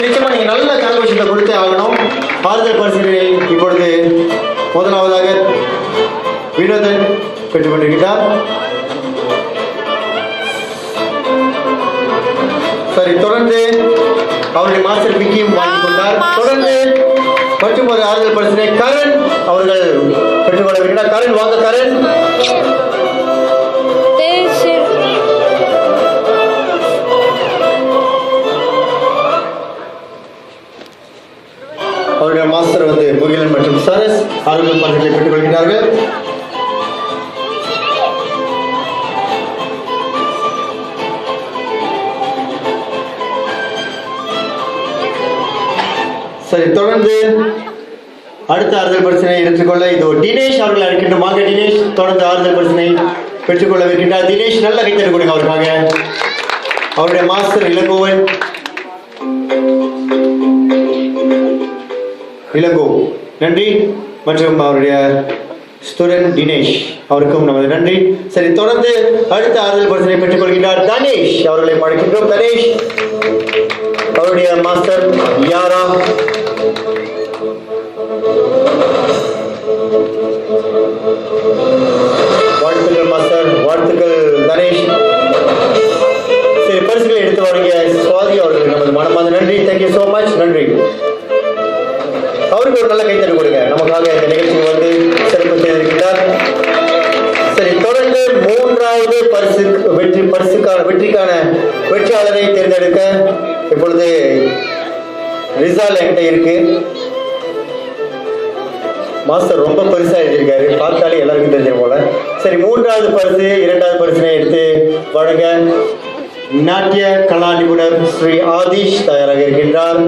நிச்சயமா நீங்க நல்ல கரகோஷத்தை கொடுத்தே ஆகணும். ஆறுதல் பரிசுகளை இப்பொழுது முதலாவதாக வினோதன் பெற்றுக் கொண்டிருக்கிறார். சரி, தொடர்ந்து அவருடைய மாஸ்டர் பிக்கியும் வாங்கிக் கொண்டார். தொடர்ந்து மற்றும் ஒரு ஆறுதல் பரிசினை கரண் அவர்கள் பெற்றுக்கொள்ள இருக்கிறார். கரண் வாங்க. கரண் அவருடைய மாஸ்டர் முகிலன் மற்றும் சரஸ் ஆறுதல் பரிசுகளை பெற்றுக் கொள்கிறார்கள். சரி, தொடர்ந்து அடுத்த ஆறுதல் பரிசினை எடுத்துக்கொள்ள இது தினேஷ் அவர்கள் அழைக்கின்றோம். வாங்க தினேஷ், தொடர்ந்து ஆறுதல் பரிசினை பெற்றுக்கொள்ள இருக்கின்றார். தினேஷ் நல்ல கைத்தறி கொடுங்க அவருக்காக. அவருடைய மாஸ்டர் இளங்கோ நன்றி, மற்றும் அவருடைய ஸ்டூடெண்ட் தினேஷ் அவருக்கும் நமது நன்றி. சரி, தொடர்ந்து அடுத்த ஆறுதல் பரிசினை பெற்றுக் கொள்கிறார் தனேஷ் அவர்களை அழைக்கின்றோம். தனேஷ் அவருடைய மாஸ்டர் யாரா. வாழ்த்துக்கள் மாஸ்டர், வாழ்த்துக்கள் தனேஷ். சரி, பரிசுகளை எடுத்து வழங்கிய சுவாதி அவர்களுக்கு நமது மனமார்ந்த நன்றி. Thank you so much. நன்றி. அவருக்கு ஒரு நல்ல கைத்தறி கொடுங்க. நமக்காக இந்த நிகழ்ச்சிக்கு சிறப்பு செய்திருக்கிறார். சரி, தொடர்ந்து மூன்றாவது வெற்றிக்கான வெற்றியாளரை தேர்ந்தெடுக்க இப்பொழுது ரிசால் என்கிட்ட இருக்கு. மாஸ்டர் ரொம்ப பெருசா எழுதியிருக்காரு, பார்த்தாலே எல்லாருக்கும் தெரிஞ்ச போல. சரி, மூன்றாவது பரிசு இரண்டாவது பரிசினை எடுத்து வழங்க நாட்டிய கலா நிபுணர் ஸ்ரீ ஆதிஷ் தயாராக இருக்கின்றார்.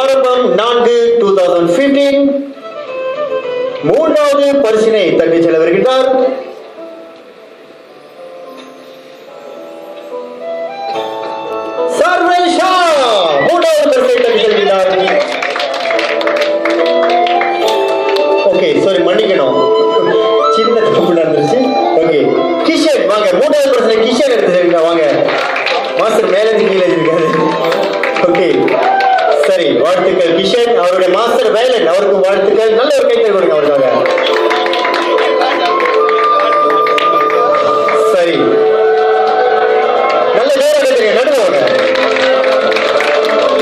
ஆரம்பம் 4/2015 மூன்றாவது பரிசினை தட்டி செல்ல வருகின்றார். சர்வேஷா மூன்றாவது பரிசை தட்டி செல்கிறார். ஓகே, சாரி, மன்னிக்கணும், சின்ன தப்பு நடந்துருச்சு. ஓகே, கிஷன் வாங்க. மூன்றாவது பரிசை கிஷன் எடுத்து செல்கிறார். வாங்க, மாஸ்டர் மேலே கீழே இருக்காரு. ஓகே, சரி, வாழ்த்துக்கள் கிஷன். அவருடைய மாஸ்டர் வேலன் அவருக்கும் வாழ்த்துக்கள். நல்ல ஒரு கைத்தறி கொடுங்க அவருக்காக.